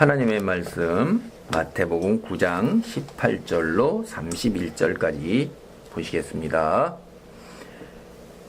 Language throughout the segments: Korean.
하나님의 말씀 마태복음 9장 18절로 31절까지 보시겠습니다.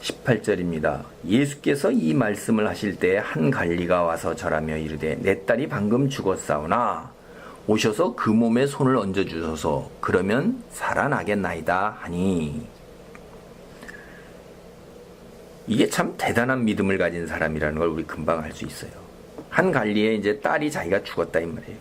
18절입니다. 예수께서 이 말씀을 하실 때 한 관리가 와서 절하며 이르되 내 딸이 방금 죽었사오나 오셔서 그 몸에 손을 얹어 주소서 그러면 살아나겠나이다 하니, 이게 참 대단한 믿음을 가진 사람이라는 걸 우리 금방 알 수 있어요. 한 관리의 이제 딸이 자기가 죽었다 이 말이에요.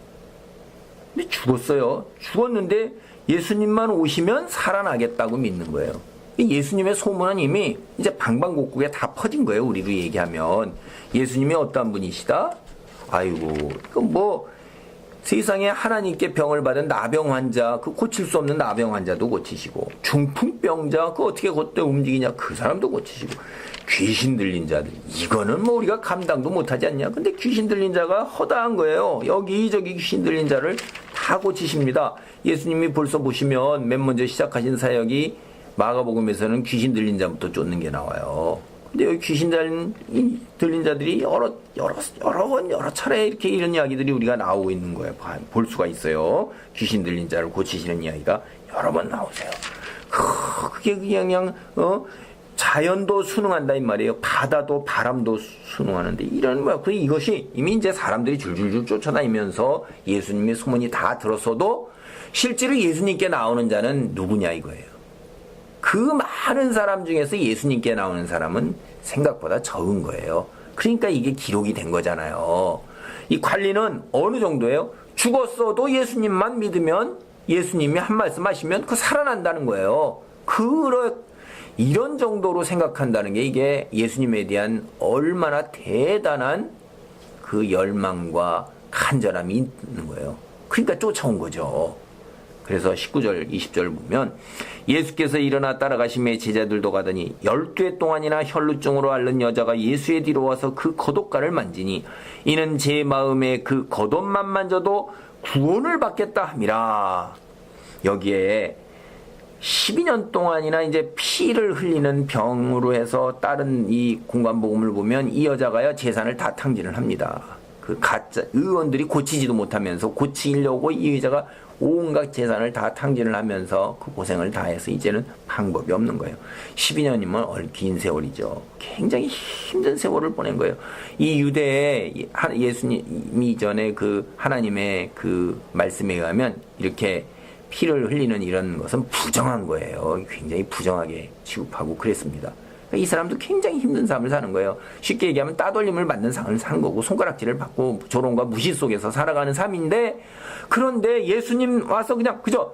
근데 죽었어요. 죽었는데 예수님만 오시면 살아나겠다고 믿는 거예요. 예수님의 소문은 이미 이제 방방곡곡에 다 퍼진 거예요. 우리로 얘기하면 예수님이 어떤 분이시다? 아이고, 그 뭐 세상에 하나님께 병을 받은 나병 환자, 그 고칠 수 없는 나병 환자도 고치시고, 중풍병자 그 어떻게 그때 움직이냐 그 사람도 고치시고, 귀신 들린 자들 이거는 뭐 우리가 감당도 못하지 않냐. 근데 귀신 들린 자가 허다한 거예요. 여기저기 귀신 들린 자를 다 고치십니다. 예수님이 벌써 보시면 맨 먼저 시작하신 사역이 마가복음에서는 귀신 들린 자부터 쫓는 게 나와요. 근데 여기 귀신 들린 자들이 여러 차례 이렇게 이런 이야기들이 우리가 나오고 있는 거예요. 볼 수가 있어요. 귀신 들린 자를 고치시는 이야기가 여러 번 나오세요. 그게 그냥 자연도 순응한다 이 말이에요. 바다도 바람도 순응하는데 이런 거야. 그 이것이 이미 이제 사람들이 줄줄줄 쫓아다니면서 예수님의 소문이 다 들었어도 실제로 예수님께 나오는 자는 누구냐 이거예요. 그 많은 사람 중에서 예수님께 나오는 사람은 생각보다 적은 거예요. 그러니까 이게 기록이 된 거잖아요. 이 관리는 어느 정도예요? 죽었어도 예수님만 믿으면, 예수님이 한 말씀 하시면 그 살아난다는 거예요. 이런 정도로 생각한다는 게 이게 예수님에 대한 얼마나 대단한 그 열망과 간절함이 있는 거예요. 그러니까 쫓아온 거죠. 그래서 19절 20절 보면 예수께서 일어나 따라가시매 제자들도 가더니 12해 동안이나 혈루증으로 앓는 여자가 예수의 뒤로 와서 그 겉옷가를 만지니 이는 제 마음에 그 겉옷만 만져도 구원을 받겠다 함이라. 여기에 12년 동안이나 이제 피를 흘리는 병으로 해서 다른 이 공관복음을 보면 이 여자가요 재산을 다 탕진을 합니다. 그 가짜 의원들이 고치지도 못하면서 고치려고 이 여자가 온갖 재산을 다 탕진을 하면서 그 고생을 다 해서 이제는 방법이 없는 거예요. 12년이면 긴 세월이죠. 굉장히 힘든 세월을 보낸 거예요. 이 유대에 예수님이 전에 그 하나님의 그 말씀에 의하면 이렇게 피를 흘리는 이런 것은 부정한 거예요. 굉장히 부정하게 취급하고 그랬습니다. 이 사람도 굉장히 힘든 삶을 사는 거예요. 쉽게 얘기하면 따돌림을 받는 삶을 사는 거고, 손가락질을 받고 조롱과 무시 속에서 살아가는 삶인데, 그런데 예수님 와서 그냥 그저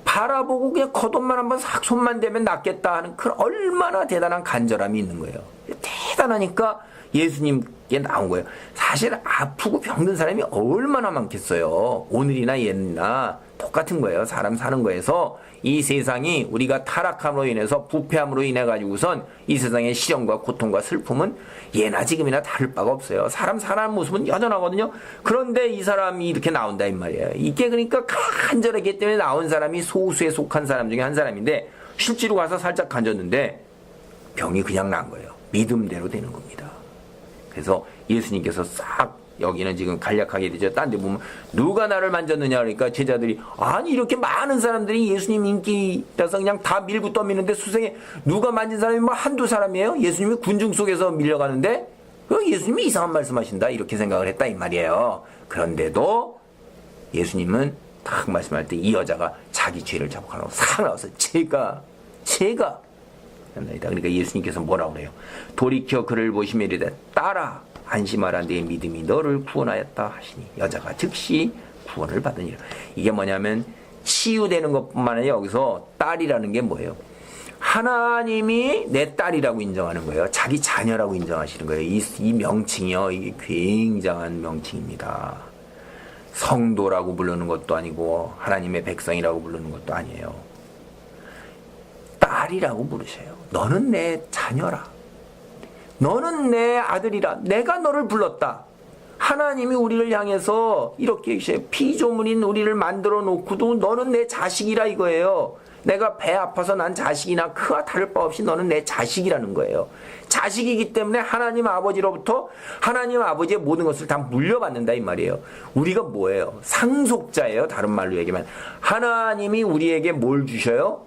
바라보고 그냥 겉옷만 한번 싹 손만 대면 낫겠다 하는 그 얼마나 대단한 간절함이 있는 거예요. 대단하니까 예수님께 나온 거예요. 사실 아프고 병든 사람이 얼마나 많겠어요. 오늘이나 옛날이나 똑같은 거예요. 사람 사는 거에서 이 세상이 우리가 타락함으로 인해서 부패함으로 인해 가지고선 이 세상의 시련과 고통과 슬픔은 예나 지금이나 다를 바가 없어요. 사람 사는 모습은 여전하거든요. 그런데 이 사람이 이렇게 나온다 이 말이에요. 이게 그러니까 간절하기 때문에 나온 사람이 소수에 속한 사람 중에 한 사람인데, 실제로 가서 살짝 간졌는데 병이 그냥 난 거예요. 믿음대로 되는 겁니다. 그래서 예수님께서 싹 여기는 지금 간략하게 되죠. 딴 데 보면 누가 나를 만졌느냐 그러니까 제자들이 아니 이렇게 많은 사람들이 예수님 인기라서 그냥 다 밀고 떠미는데 수생에 누가 만진 사람이 뭐 한두 사람이에요? 예수님이 군중 속에서 밀려가는데 예수님이 이상한 말씀하신다 이렇게 생각을 했다 이 말이에요. 그런데도 예수님은 딱 말씀할 때 이 여자가 자기 죄를 자복하라고 싹 나와서 제가 그러니까 예수님께서 뭐라고 그래요? 돌이켜 그를 보시며 이르되 딸아 안심하라 내 믿음이 너를 구원하였다 하시니 여자가 즉시 구원을 받으니라. 이게 뭐냐면 치유되는 것뿐만 아니라 여기서 딸이라는 게 뭐예요? 하나님이 내 딸이라고 인정하는 거예요. 자기 자녀라고 인정하시는 거예요. 이 명칭이요. 이게 굉장한 명칭입니다. 성도라고 부르는 것도 아니고 하나님의 백성이라고 부르는 것도 아니에요. 딸이라고 부르셔요. 너는 내 자녀라. 너는 내 아들이라. 내가 너를 불렀다. 하나님이 우리를 향해서 이렇게 피조물인 우리를 만들어 놓고도 너는 내 자식이라 이거예요. 내가 배 아파서 난 자식이나 그와 다를 바 없이 너는 내 자식이라는 거예요. 자식이기 때문에 하나님 아버지로부터 하나님 아버지의 모든 것을 다 물려받는다 이 말이에요. 우리가 뭐예요? 상속자예요. 다른 말로 얘기하면 하나님이 우리에게 뭘 주셔요?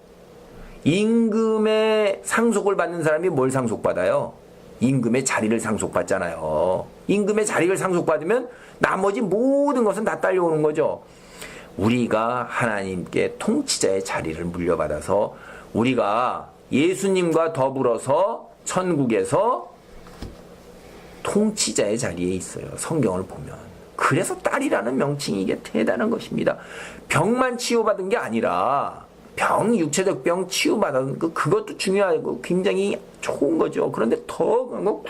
임금의 상속을 받는 사람이 뭘 상속받아요? 임금의 자리를 상속받잖아요. 임금의 자리를 상속받으면 나머지 모든 것은 다 딸려오는 거죠. 우리가 하나님께 통치자의 자리를 물려받아서 우리가 예수님과 더불어서 천국에서 통치자의 자리에 있어요. 성경을 보면. 그래서 딸이라는 명칭이 이게 대단한 것입니다. 병만 치유받은 게 아니라 육체적 병 치유받은 그것도 중요하고 굉장히 좋은 거죠. 그런데 더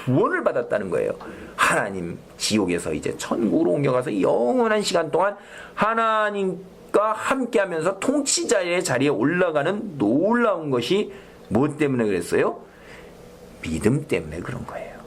구원을 받았다는 거예요. 하나님 지옥에서 이제 천국으로 옮겨가서 영원한 시간 동안 하나님과 함께하면서 통치자의 자리에 올라가는 놀라운 것이 무엇 때문에 그랬어요? 믿음 때문에 그런 거예요.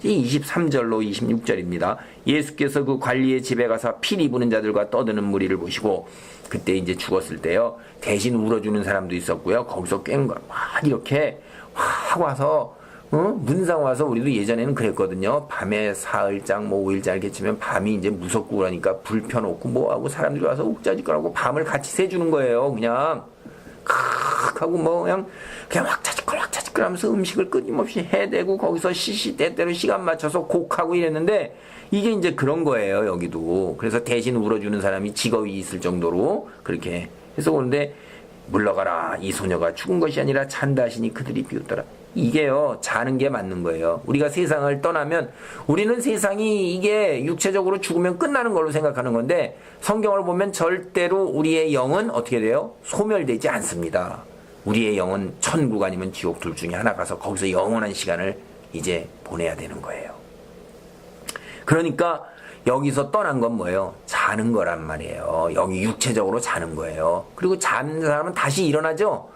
23절로 26절입니다. 예수께서 그 관리의 집에 가서 피리 부는 자들과 떠드는 무리를 보시고 그때 이제 죽었을 때요. 대신 울어주는 사람도 있었고요. 거기서 막 이렇게 확 와서 문상 와서 우리도 예전에는 그랬거든요. 밤에 사흘장 뭐 5일장 이렇게 치면 밤이 이제 무섭고 그러니까 불 펴놓고 뭐하고 사람들이 와서 욱자지껄하고 밤을 같이 새주는 거예요. 그냥 하고 뭐 그냥 왁자지껄 하면서 음식을 끊임없이 해대고 거기서 시시때때로 시간 맞춰서 곡하고 이랬는데 이게 이제 그런 거예요. 여기도. 그래서 대신 울어주는 사람이 직업이 있을 정도로 그렇게 해서 오는데 물러가라 이 소녀가 죽은 것이 아니라 잔다 하시니 그들이 비웃더라. 이게요 자는 게 맞는 거예요. 우리가 세상을 떠나면 우리는 세상이 이게 육체적으로 죽으면 끝나는 걸로 생각하는 건데 성경을 보면 절대로 우리의 영은 어떻게 돼요? 소멸되지 않습니다. 우리의 영은 천국 아니면 지옥 둘 중에 하나 가서 거기서 영원한 시간을 이제 보내야 되는 거예요. 그러니까 여기서 떠난 건 뭐예요? 자는 거란 말이에요. 여기 육체적으로 자는 거예요. 그리고 자는 사람은 다시 일어나죠.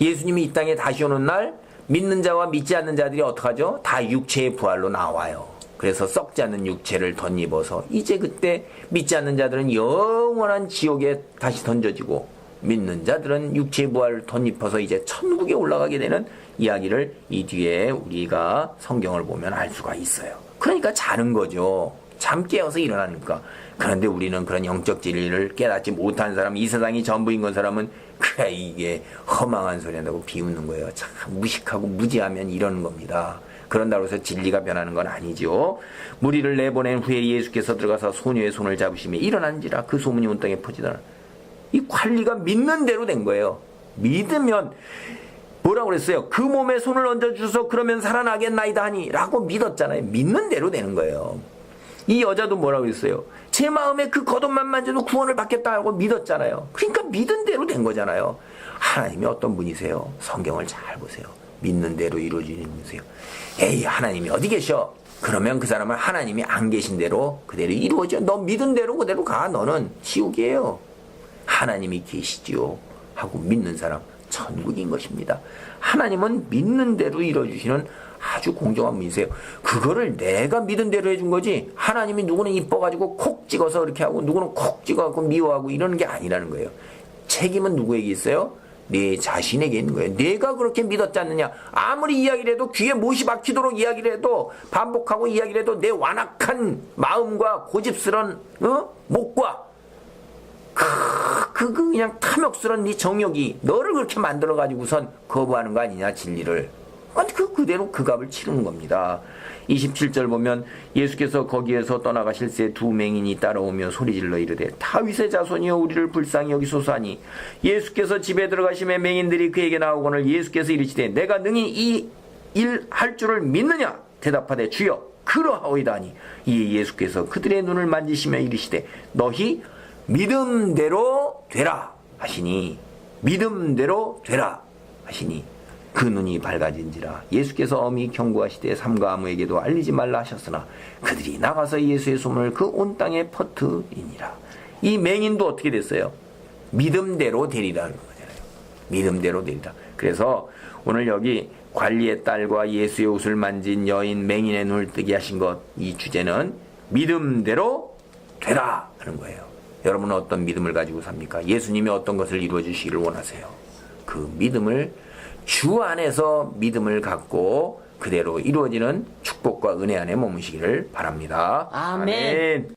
예수님이 이 땅에 다시 오는 날 믿는 자와 믿지 않는 자들이 어떡하죠? 다 육체의 부활로 나와요. 그래서 썩지 않는 육체를 덧입어서 이제 그때 믿지 않는 자들은 영원한 지옥에 다시 던져지고 믿는 자들은 육체의 부활을 덧입어서 이제 천국에 올라가게 되는 이야기를 이 뒤에 우리가 성경을 보면 알 수가 있어요. 그러니까 자는 거죠. 잠 깨어서 일어나니까. 그런데 우리는 그런 영적 진리를 깨닫지 못한 사람, 이 세상이 전부인 건 사람은 그래 이게 허망한 소리 한다고 비웃는 거예요. 참 무식하고 무지하면 이러는 겁니다. 그런다고 해서 진리가 변하는 건 아니죠. 무리를 내보낸 후에 예수께서 들어가서 소녀의 손을 잡으시며 일어난지라 그 소문이 온 땅에 퍼지더라. 이 관리가 믿는 대로 된 거예요. 믿으면 뭐라고 그랬어요? 그 몸에 손을 얹어주소 그러면 살아나겠나이다 하니 라고 믿었잖아요. 믿는 대로 되는 거예요. 이 여자도 뭐라고 그랬어요? 제 마음에 그 겉옷만 만져도 구원을 받겠다고 믿었잖아요. 그러니까 믿은 대로 된 거잖아요. 하나님이 어떤 분이세요? 성경을 잘 보세요. 믿는 대로 이루어지는 분이세요. 에이 하나님이 어디 계셔? 그러면 그 사람은 하나님이 안 계신 대로 그대로 이루어져. 너 믿은 대로 그대로 가. 너는 지옥이에요. 하나님이 계시지요 하고 믿는 사람 천국인 것입니다. 하나님은 믿는 대로 이루어주시는 아주 공정한 분이세요. 그거를 내가 믿은 대로 해준 거지 하나님이 누구는 이뻐가지고 콕 찍어서 이렇게 하고 누구는 콕 찍어갖고 미워하고 이러는 게 아니라는 거예요. 책임은 누구에게 있어요? 내 자신에게 있는 거예요. 내가 그렇게 믿었지 않느냐. 아무리 이야기를 해도 귀에 못이 박히도록 이야기를 해도 반복하고 이야기를 해도 내 완악한 마음과 고집스런 목과 그냥 탐욕스러운 네 정욕이 너를 그렇게 만들어가지고선 거부하는 거 아니냐 진리를. 아니 그대로 그 값을 치르는 겁니다. 27절 보면 예수께서 거기에서 떠나가실새 두 맹인이 따라오며 소리질러 이르되 다윗의 자손이여 우리를 불쌍히 여기소서 하니 예수께서 집에 들어가심에 맹인들이 그에게 나오거늘 예수께서 이르시되 내가 능히 이 일 할 줄을 믿느냐 대답하되 주여 그러하오이다 하니 이에 예수께서 그들의 눈을 만지시며 이르시되 너희 믿음대로 되라 하시니 믿음대로 되라 하시니 그 눈이 밝아진지라. 예수께서 엄히 경고하시되 삼가 아무에게도 알리지 말라 하셨으나 그들이 나가서 예수의 소문을 그 온 땅에 퍼뜨리니라. 이 맹인도 어떻게 됐어요? 믿음대로 되리라는 거잖아요. 믿음대로 되리라. 그래서 오늘 여기 관리의 딸과 예수의 옷을 만진 여인 맹인의 눈을 뜨게 하신 것, 이 주제는 믿음대로 되라 하는 거예요. 여러분은 어떤 믿음을 가지고 삽니까? 예수님이 어떤 것을 이루어 주시기를 원하세요? 그 믿음을 주 안에서 믿음을 갖고 그대로 이루어지는 축복과 은혜 안에 머무시기를 바랍니다. 아멘.